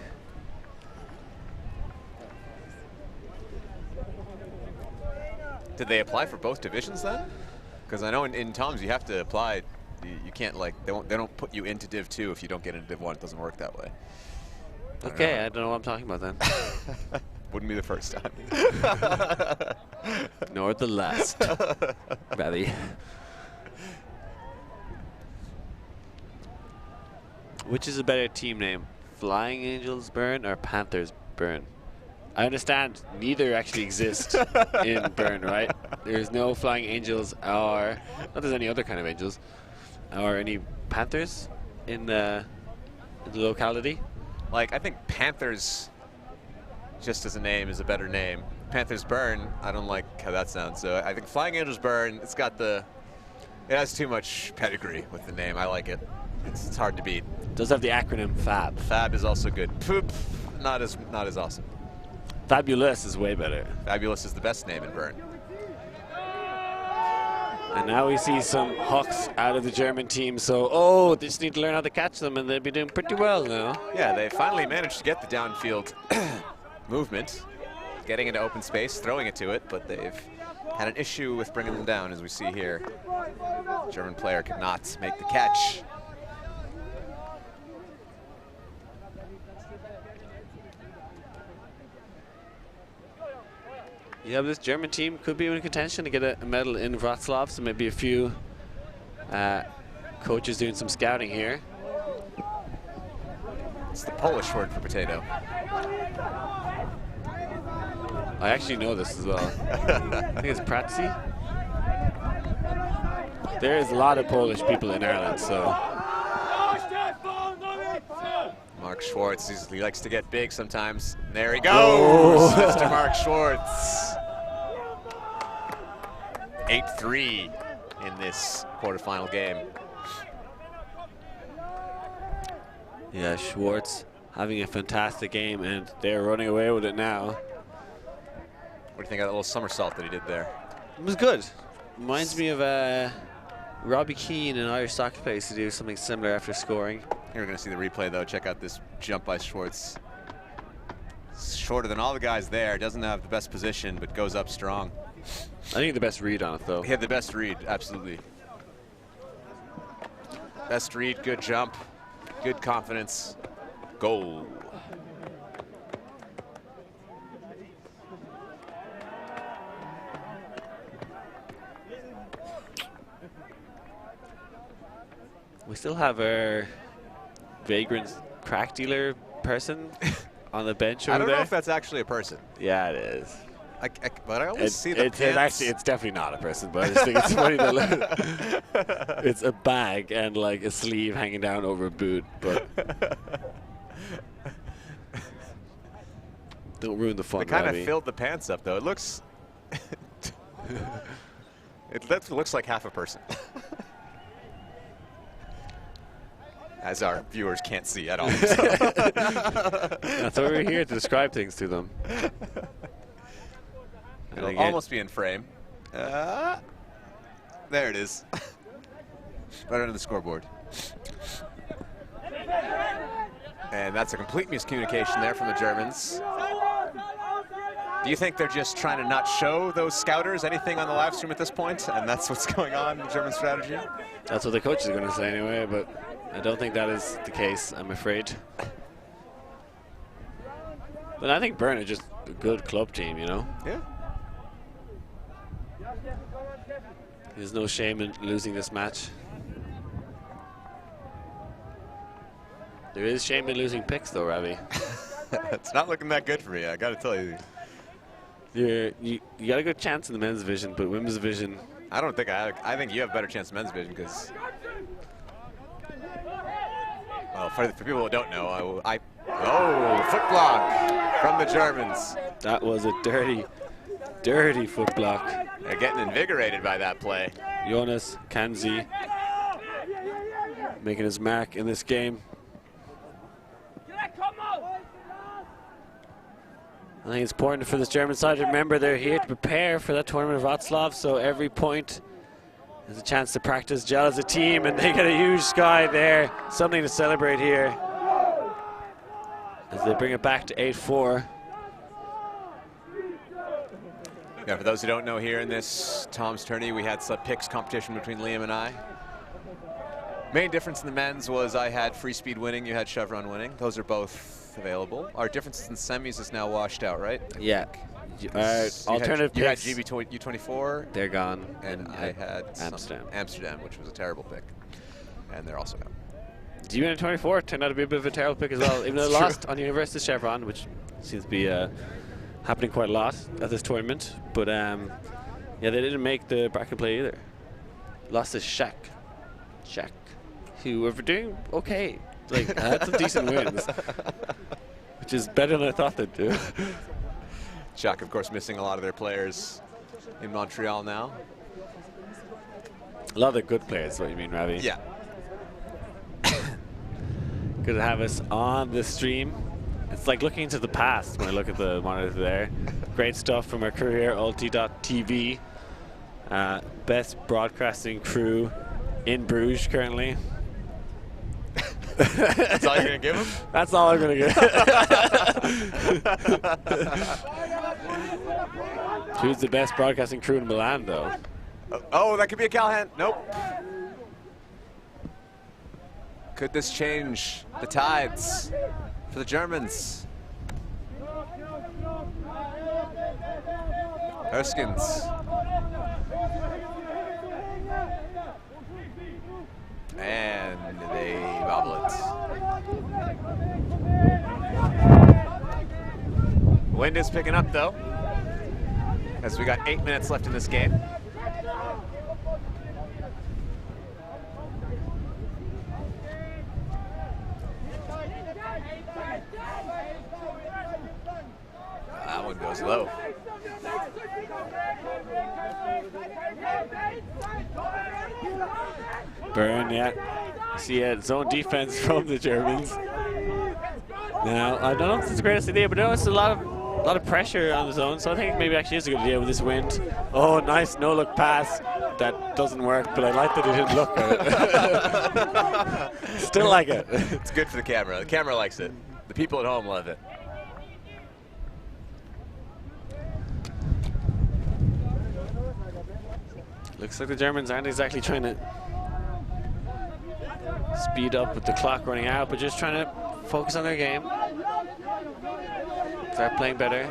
Speaker 2: Did they apply for both divisions then? Because I know in Tom's you have to apply. You can't, like, they don't put you into Div 2 if you don't get into Div 1. It doesn't work that way.
Speaker 1: Okay, I don't know what I'm talking about then.
Speaker 2: Wouldn't be the first time.
Speaker 1: Nor the last. Rather. Which is a better team name? Flying Angels Burn or Panthers Burn? I understand neither actually exist in Burn, right? There's no Flying Angels or not there's any other kind of angels or any Panthers in the locality.
Speaker 2: Like, I think Panthers, just as a name, is a better name. Panthers Burn, I don't like how that sounds. So I think Flying Angels Burn, it has too much pedigree with the name. I like it. It's hard to beat.
Speaker 1: It does have the acronym FAB.
Speaker 2: FAB is also good. Poop, not as awesome.
Speaker 1: Fabulous is way better.
Speaker 2: Fabulous is the best name in Burn.
Speaker 1: And now we see some Hawks out of the German team. So, they just need to learn how to catch them, and they'll be doing pretty well now.
Speaker 2: Yeah, they finally managed to get the downfield movement, getting into open space, throwing it to it, but they've had an issue with bringing them down, as we see here. German player could not make the catch.
Speaker 1: Yeah, but this German team could be in contention to get a medal in Wrocław, so maybe a few coaches doing some scouting here.
Speaker 2: It's the Polish word for potato.
Speaker 1: I actually know this as well. I think it's pracy. There is a lot of Polish people in Ireland, so.
Speaker 2: Mark Schwartz, he likes to get big sometimes. There he goes, Mr. Mark Schwartz. 8-3 in this quarterfinal game.
Speaker 1: Yeah, Schwartz having a fantastic game, and they're running away with it now.
Speaker 2: What do you think of that little somersault that he did there?
Speaker 1: It was good. Reminds me of Robbie Keane in Irish soccer plays to do something similar after scoring.
Speaker 2: Here we're going to see the replay, though. Check out this jump by Schwartz. Shorter than all the guys there. Doesn't have the best position, but goes up strong.
Speaker 1: I think the best read on it, though.
Speaker 2: He had the best read, absolutely. Best read, good jump, good confidence. Goal.
Speaker 1: We still have our vagrant crack dealer person on the bench over there.
Speaker 2: I don't know if that's actually a person.
Speaker 1: Yeah, it is.
Speaker 2: But I always see the pants.
Speaker 1: It's definitely not a person, but I just think it's funny that it's a bag and like a sleeve hanging down over a boot, but don't ruin the fun.
Speaker 2: They kind of filled the pants up, though. It looks it looks like half a person. As our viewers can't see at all.
Speaker 1: That's why we're here, to describe things to them.
Speaker 2: It'll almost be in frame. There it is. Right under the scoreboard. And that's a complete miscommunication there from the Germans. Do you think they're just trying to not show those scouters anything on the live stream at this point, and that's what's going on in German strategy?
Speaker 1: That's what the coach is going to say anyway, but I don't think that is the case, I'm afraid. But I think Bern is just a good club team, you know?
Speaker 2: Yeah.
Speaker 1: There's no shame in losing this match. There is shame in losing picks, though, Ravi.
Speaker 2: It's not looking that good for me, I gotta tell you.
Speaker 1: You got a good chance in the men's division, but women's division.
Speaker 2: I don't think I think you have a better chance in men's division because, well, for people who don't know, foot block from the Germans.
Speaker 1: That was a dirty, dirty foot block.
Speaker 2: They're getting invigorated by that play.
Speaker 1: Jonas Kanzi making his mark in this game. I think it's important for this German side to remember they're here to prepare for that tournament of Wrocław, so every point There's a chance to practice gel as a team, and they get a huge sky there. Something to celebrate here as they bring it back to 8-4.
Speaker 2: Yeah, for those who don't know, here in this Tom's Tourney, we had some picks competition between Liam and I. Main difference in the men's was I had free speed winning, you had chevron winning. Those are both available. Our differences in semis is now washed out, right?
Speaker 1: Yeah. Alternative picks.
Speaker 2: You had GB U24.
Speaker 1: They're gone.
Speaker 2: And I had
Speaker 1: Amsterdam,
Speaker 2: which was a terrible pick. And they're also out.
Speaker 1: U24 turned out to be a bit of a terrible pick as well, even though it lost on University Chevron, which seems to be happening quite a lot at this tournament. But yeah, they didn't make the bracket play either. Lost to Shaq, who were doing okay. Like, had some decent wins, which is better than I thought they'd do.
Speaker 2: Shaq, of course, missing a lot of their players in Montreal now.
Speaker 1: A lot of the good players, what you mean, Ravi?
Speaker 2: Yeah.
Speaker 1: Good to have us on the stream. It's like looking into the past when I look at the monitor there. Great stuff from our crew here, ulti.tv. Best broadcasting crew in Bruges currently.
Speaker 2: That's all you're going to give him?
Speaker 1: That's all I'm going to give. Who's the best broadcasting crew in Milan, though?
Speaker 2: Oh, that could be a Callahan. Nope. Could this change the tides for the Germans? Erskines. And they bobble it. Wind is picking up, though, as we got 8 minutes left in this game. That one goes low.
Speaker 1: Burn, yeah. See zone defense from the Germans. Now, I don't know if it's the greatest idea, but I know it's a lot of pressure on the zone, so I think maybe actually is a good idea with this wind. Oh, nice no-look pass. That doesn't work, but I like that he didn't look at it. Still like it.
Speaker 2: It's good for the camera. The camera likes it. The people at home love it.
Speaker 1: Looks like the Germans aren't exactly trying to speed up with the clock running out, but just trying to focus on their game. Start playing better.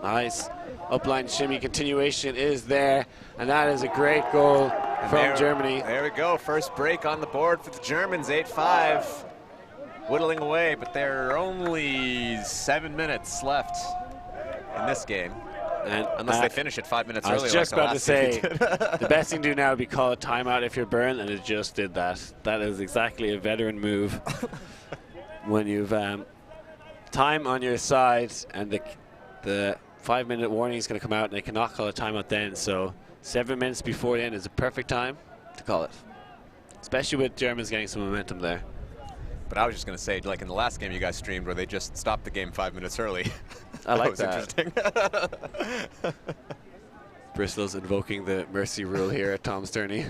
Speaker 1: Nice. Upline shimmy continuation is there, and that is a great goal from Germany.
Speaker 2: There we go. First break on the board for the Germans, 8-5. Whittling away, but there are only 7 minutes left in this game.
Speaker 1: And
Speaker 2: unless they finish it 5 minutes earlier.
Speaker 1: I was just about to say, the best thing to do now would be call a timeout if you're burned, and it just did that. That is exactly a veteran move. When you've time on your side, and the 5-minute warning is going to come out, and they cannot call a timeout then. So 7 minutes before the end is a perfect time to call it, especially with Germans getting some momentum there.
Speaker 2: But I was just going to say, like in the last game you guys streamed where they just stopped the game 5 minutes early.
Speaker 1: I like that.
Speaker 2: Interesting.
Speaker 1: Bristol's invoking the mercy rule here at Tom's Tourney.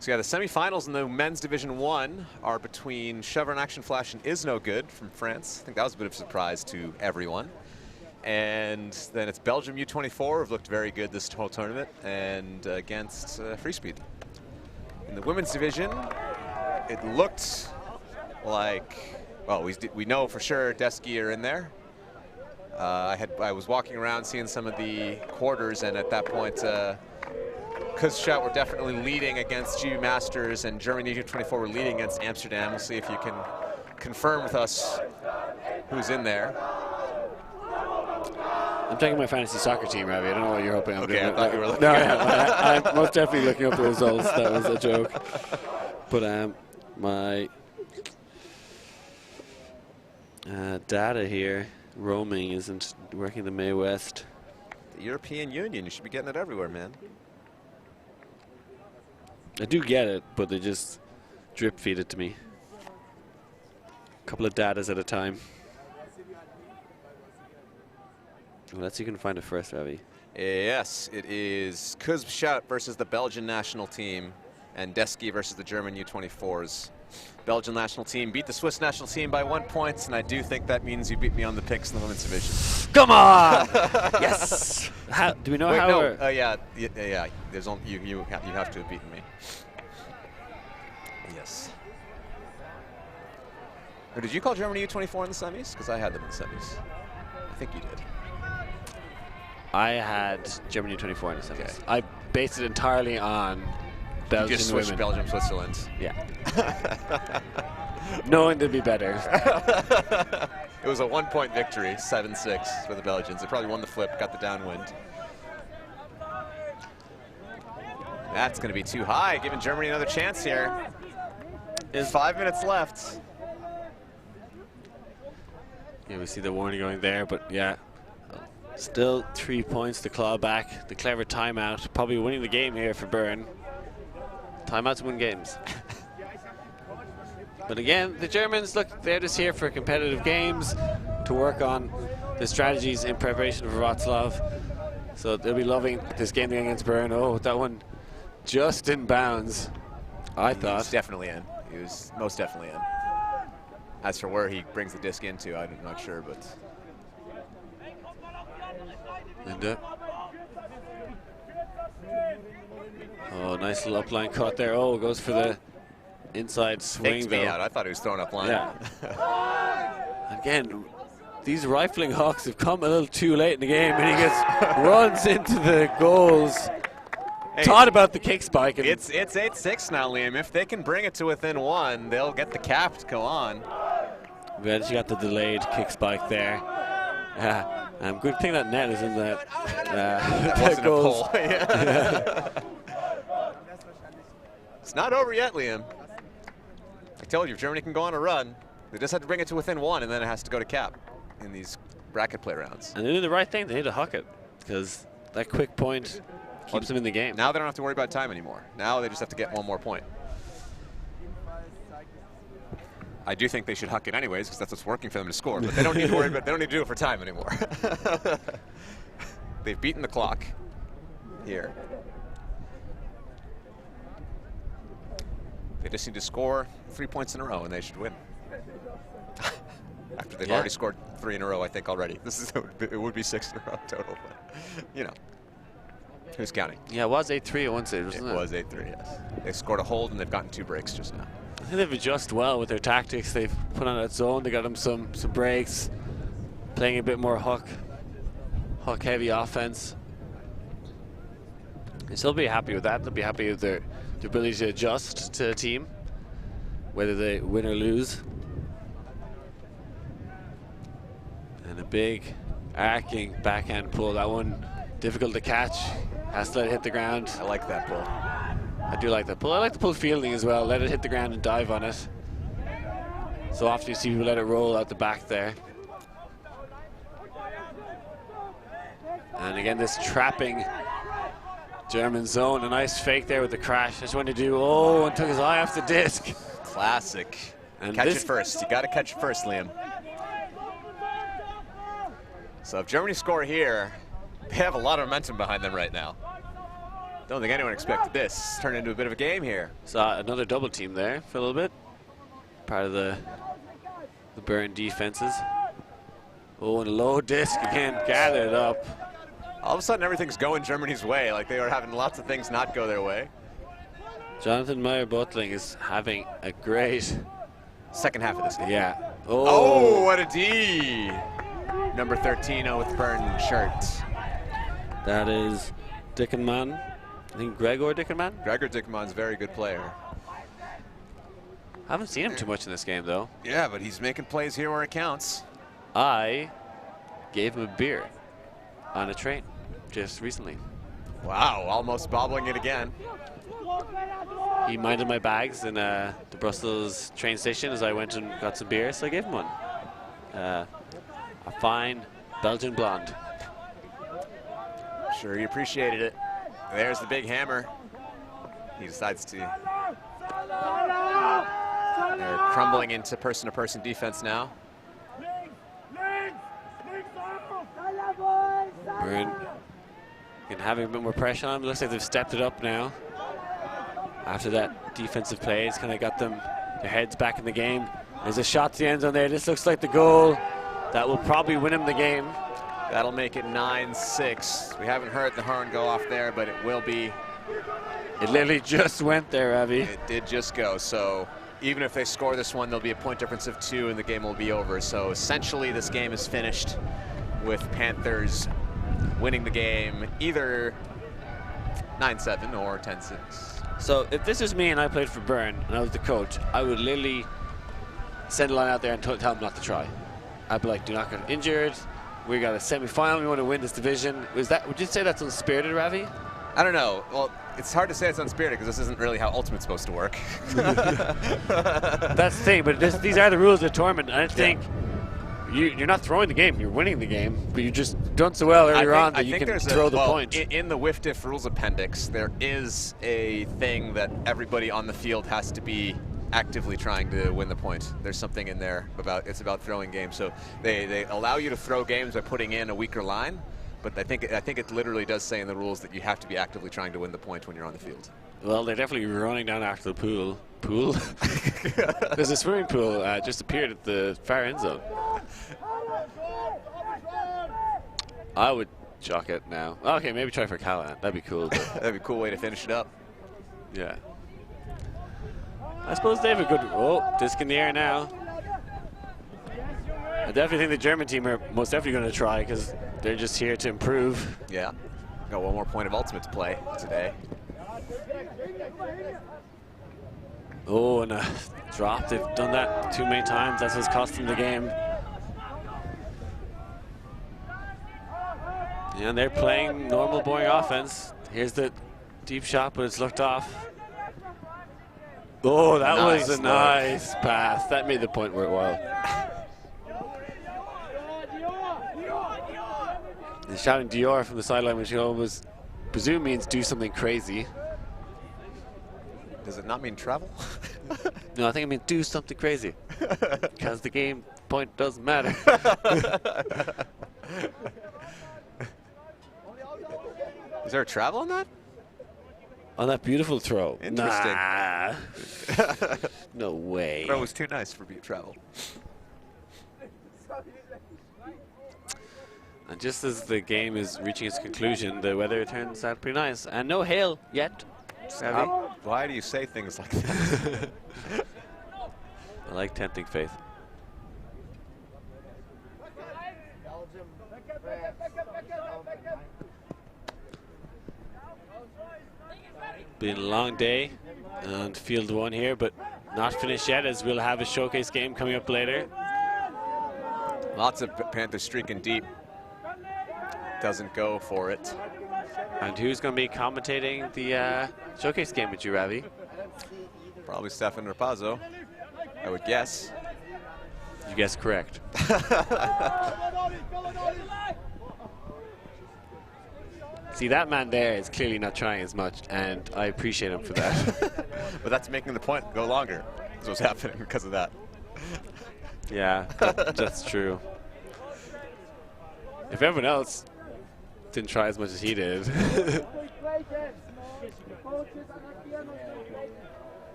Speaker 2: So yeah, the semifinals in the men's Division 1 are between Chevron Action Flash and Is No Good from France. I think that was a bit of a surprise to everyone. And then it's Belgium U24, who've looked very good this whole tournament, and against Free Speed. In the women's division, it looked like, well, we know for sure Desky are in there. I was walking around seeing some of the quarters, and at that point, Kuzschaut were definitely leading against GB Masters, and Germany U24 were leading against Amsterdam. We'll see if you can confirm with us who's in there.
Speaker 1: I'm checking my fantasy soccer team, Ravi. I don't know what you're hoping I'm doing.
Speaker 2: I thought you were looking.
Speaker 1: No, yeah, I'm most definitely looking up the results. That was a joke. But my data here, roaming, isn't working the May West.
Speaker 2: The European Union, you should be getting it everywhere, man.
Speaker 1: I do get it, but they just drip feed it to me. A couple of datas at a time. Well, let's see if you can find it first, Ravi.
Speaker 2: Yes, it is Kuzbschaut versus the Belgian national team, and Deski versus the German U24s. Belgian national team beat the Swiss national team by 1 point, and I do think that means you beat me on the picks in the women's division.
Speaker 1: Come on! Yes! How, do we know
Speaker 2: Wait,
Speaker 1: how?
Speaker 2: No, yeah. There's only, you have to have beaten me. Yes. Or did you call Germany U24 in the semis? Because I had them in the semis. I think you did.
Speaker 1: I had Germany 24 in the semis.
Speaker 2: Okay.
Speaker 1: I based it entirely on Belgian
Speaker 2: You just switched
Speaker 1: women.
Speaker 2: Belgium, Switzerland.
Speaker 1: Yeah. Knowing they'd be better.
Speaker 2: It was a 1 point victory, 7-6 for the Belgians. They probably won the flip, got the downwind. That's going to be too high, giving Germany another chance here. There's 5 minutes left.
Speaker 1: Yeah, we see the warning going there, but yeah. Still 3 points to claw back. The clever timeout. Probably winning the game here for Bern. Timeouts win games. But again, the Germans, look, they're just here for competitive games, to work on the strategies in preparation for Wroclaw. So they'll be loving this game against Bern. Oh, that one just in bounds, I thought.
Speaker 2: He was definitely in. He was most definitely in. As for where he brings the disc into, I'm not sure, but...
Speaker 1: Linda. Oh, nice little upline cut there. Oh, goes for the inside swing,
Speaker 2: Faked
Speaker 1: though.
Speaker 2: me out. I thought he was throwing up line.
Speaker 1: Yeah. Again, these rifling hawks have come a little too late in the game, and he gets runs into the goals.
Speaker 2: Hey,
Speaker 1: Thought about the kick spike. And
Speaker 2: it's 8-6 now, Liam. If they can bring it to within 1, they'll get the cap to go on.
Speaker 1: we actually got the delayed kick spike there. Good thing that net is in that.
Speaker 2: That wasn't a pull. Yeah. It's not over yet, Liam. I told you, if Germany can go on a run, they just have to bring it to within 1, and then it has to go to cap in these bracket play rounds.
Speaker 1: And they do the right thing. They need to huck it, because that quick point keeps them in the game.
Speaker 2: Now they don't have to worry about time anymore. Now they just have to get 1 more point. I do think they should huck it anyways, because that's what's working for them to score. But they don't need to worry about. They don't need to do it for time anymore. They've beaten the clock here. They just need to score 3 points in a row, and they should win. After they've already scored 3 in a row, I think already. It would be 6 in a row total, but you know, who's counting?
Speaker 1: Yeah, it was 8-3 at one stage, wasn't it?
Speaker 2: It was 8-3. Yes. They scored a hold, and they've gotten 2 breaks just now.
Speaker 1: I think they've adjusted well with their tactics. They've put on that zone. They got them some breaks, playing a bit more huck heavy offense. And still be happy with that. They'll be happy with their ability to adjust to a team, whether they win or lose. And a big arcing backhand pull. That one difficult to catch. Has to let it hit the ground.
Speaker 2: I like that pull.
Speaker 1: I do like that pull. I like the pull fielding as well. Let it hit the ground and dive on it. So often you see people let it roll out the back there. And again, this trapping German zone. A nice fake there with the crash. Just wanted to do, and took his eye off the disc.
Speaker 2: Classic.
Speaker 1: And
Speaker 2: catch it first. You got to catch it first, Liam. So if Germany score here, they have a lot of momentum behind them right now. Don't think anyone expected this. Turned into a bit of a game here.
Speaker 1: Saw another double team there for a little bit. Part of the Bern defenses. Oh, and a low disc again, gathered up.
Speaker 2: All of a sudden, everything's going Germany's way. Like they are having lots of things not go their way.
Speaker 1: Jonathan Meyer-Bottling is having a great
Speaker 2: second half of this game.
Speaker 1: Yeah.
Speaker 2: Oh, what a D! Number 13 with Bern shirt.
Speaker 1: That is Dickenman. I think Gregor Dickenman?
Speaker 2: Gregor Dickenman's a very good player.
Speaker 1: I haven't seen him too much in this game, though.
Speaker 2: Yeah, but he's making plays here where it counts.
Speaker 1: I gave him a beer on a train just recently.
Speaker 2: Wow, almost bobbling it again.
Speaker 1: He minded my bags in the Brussels train station as I went and got some beer, so I gave him one. A fine Belgian blonde.
Speaker 2: Sure, he appreciated it. There's the big hammer. He decides to. They're crumbling into person-to-person defense now.
Speaker 1: Bern And having a bit more pressure on them. Looks like they've stepped it up now. After that defensive play, it's kind of got them their heads back in the game. There's a shot to the end zone there. This looks like the goal that will probably win him the game.
Speaker 2: That'll make it 9-6. We haven't heard the horn go off there, but it will be.
Speaker 1: It literally just went there, Ravi.
Speaker 2: It did just go. So even if they score this one, there'll be a point difference of 2 and the game will be over. So essentially this game is finished with Panthers winning the game either 9-7 or 10-6.
Speaker 1: So if this was me and I played for Byrne and I was the coach, I would literally send a line out there and tell them not to try. I'd be like, do not get injured. We got a semi-final. We want to win this division. Would you say that's unspirited, Ravi?
Speaker 2: I don't know. Well, it's hard to say it's unspirited because this isn't really how Ultimate's supposed to work.
Speaker 1: That's the thing, but these are the rules of the tournament. I think you're not throwing the game, you're winning the game, but you just done so well earlier on that you can throw the point.
Speaker 2: In the WIFDIF rules appendix, there is a thing that everybody on the field has to be actively trying to win the point. There's something in there about throwing games. So they allow you to throw games by putting in a weaker line, but I think it literally does say in the rules that you have to be actively trying to win the point when you're on the field.
Speaker 1: Well, they're definitely running down after the pool. There's a swimming pool just appeared at the far end zone. I would chalk it now. Okay, maybe try for Callahan. That'd be cool.
Speaker 2: That'd be a cool way to finish it up.
Speaker 1: Yeah. I suppose they have a good. Oh, disc in the air now. I definitely think the German team are most definitely going to try because they're just here to improve.
Speaker 2: Yeah. Got one more point of Ultimate to play today.
Speaker 1: Oh, and a drop. They've done that too many times. That's what's cost them the game. And they're playing normal, boring offense. Here's the deep shot, but it's looked off. Oh, that was a nice pass. That made the point worthwhile. They're shouting Dior from the sideline, which you almost presume means do something crazy.
Speaker 2: Does it not mean travel?
Speaker 1: No, I think it means do something crazy. Because the game point doesn't matter.
Speaker 2: Is there a travel on that?
Speaker 1: On that beautiful throw.
Speaker 2: Interesting.
Speaker 1: Nah. No way.
Speaker 2: Throw was too nice for being travel.
Speaker 1: And just as the game is reaching its conclusion, the weather turns out pretty nice. And no hail yet.
Speaker 2: Why do you say things like that?
Speaker 1: I like tempting faith. Been a long day on field 1 here, but not finished yet, as we'll have a showcase game coming up later.
Speaker 2: Lots of Panthers streaking deep. Doesn't go for it.
Speaker 1: And who's going to be commentating the showcase game with you, Ravi?
Speaker 2: Probably Stefan Rapazzo, I would guess.
Speaker 1: You guessed correct. See, that man there is clearly not trying as much, and I appreciate him for that.
Speaker 2: But that's making the point go longer. That's what's happening because of that.
Speaker 1: Yeah, that's true. If everyone else didn't try as much as he did.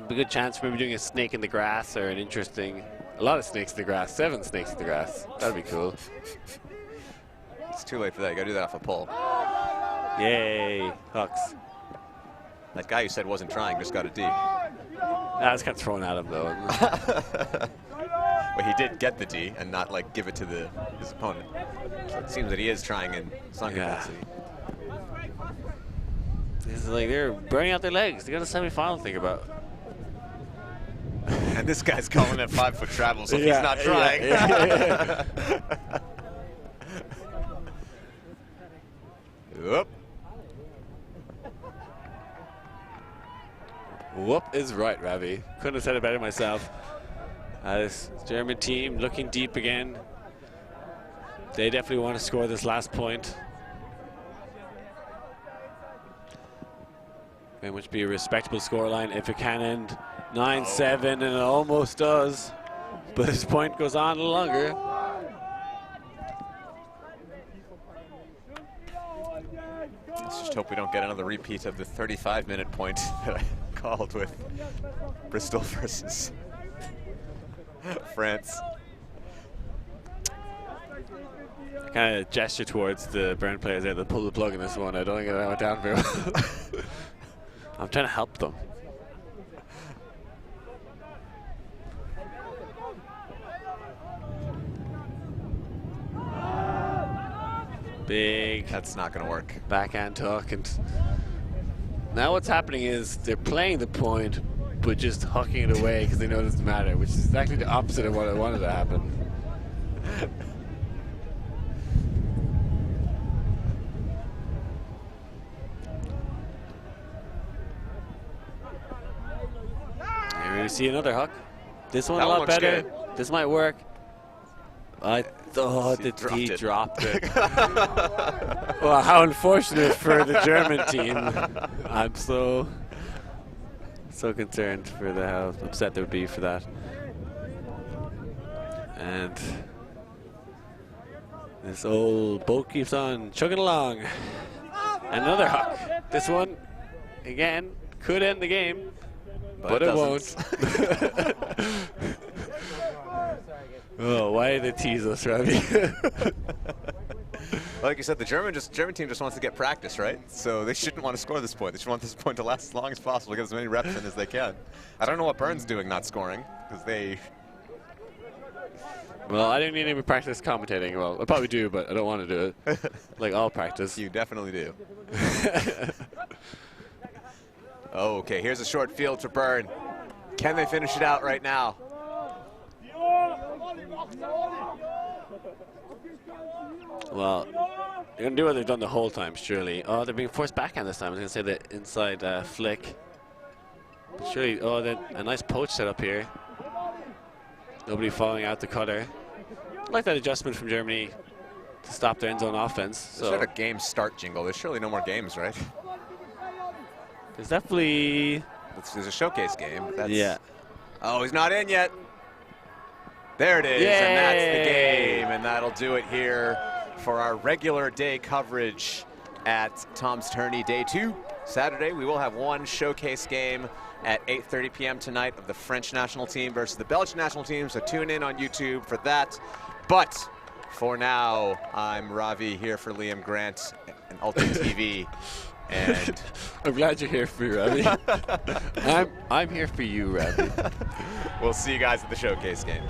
Speaker 1: A good chance for maybe doing a snake in the grass or an interesting, a lot of snakes in the grass, 7 snakes in the grass. That'd be cool.
Speaker 2: It's too late for that. You gotta do that off a pole.
Speaker 1: Yay, Hucks.
Speaker 2: That guy who said wasn't trying just got a D.
Speaker 1: I was kind of thrown at him though.
Speaker 2: But he did get the D and not like give it to his opponent. So it seems that he is trying in some capacity.
Speaker 1: It's like they're burning out their legs. They got a semi-final to think about.
Speaker 2: And this guy's calling it 5-foot travel, so he's not trying. Whoop.
Speaker 1: Whoop is right, Ravi. Couldn't have said it better myself. This German team looking deep again. They definitely want to score this last point. Very much be a respectable scoreline if it can end 9-7, and it almost does. But this point goes on a little longer.
Speaker 2: just hope we don't get another repeat of the 35-minute point that I called with Bristol versus France.
Speaker 1: I kind of gesture towards the Burn players there that pull the plug in this one. I don't think it went down very well. I'm trying to help them. Big.
Speaker 2: That's not going to work.
Speaker 1: Backhand tuck, and now what's happening is they're playing the point, but just hucking it away because they know it doesn't matter, which is exactly the opposite of what I wanted to happen. Here we see another huck. This one
Speaker 2: That
Speaker 1: a
Speaker 2: one
Speaker 1: lot
Speaker 2: looks
Speaker 1: better.
Speaker 2: good.
Speaker 1: This might work. I thought that he dropped it. Well, how unfortunate for the German team. I'm so concerned for how upset they would be for that. And this old boat keeps on chugging along. Another huck. This one, again, could end the game, but it won't. Oh, why did they tease us, Ravi?
Speaker 2: Like you said, the German team just wants to get practice, right? So they shouldn't want to score this point. They should want this point to last as long as possible, get as many reps in as they can. I don't know what Burns doing not scoring, because they...
Speaker 1: Well, I didn't need any practice commentating. Well, I probably do, but I don't want to do it. Like all practice.
Speaker 2: You definitely do. Okay, here's a short field to Burn. Can they finish it out right now?
Speaker 1: Well, they're going to do what they've done the whole time, surely. Oh, they're being forced backhand this time. I was going to say the inside flick. Surely, oh, a nice poach set up here. Nobody falling out the cutter. I like that adjustment from Germany to stop their end zone offense.
Speaker 2: So. There's not a game start jingle. There's surely no more games, right?
Speaker 1: There's definitely...
Speaker 2: There's a showcase game. That's...
Speaker 1: Yeah.
Speaker 2: Oh, he's not in yet. There it is, and that's the game. And that'll do it here for our regular day coverage at Tom's Tourney Day 2. Saturday, we will have one showcase game at 8:30 p.m. tonight of the French national team versus the Belgian national team, so tune in on YouTube for that. But for now, I'm Ravi here for Liam Grant and Ultimate TV. And
Speaker 1: I'm glad you're here for me, Ravi. I'm here for you, Ravi.
Speaker 2: We'll see you guys at the showcase game.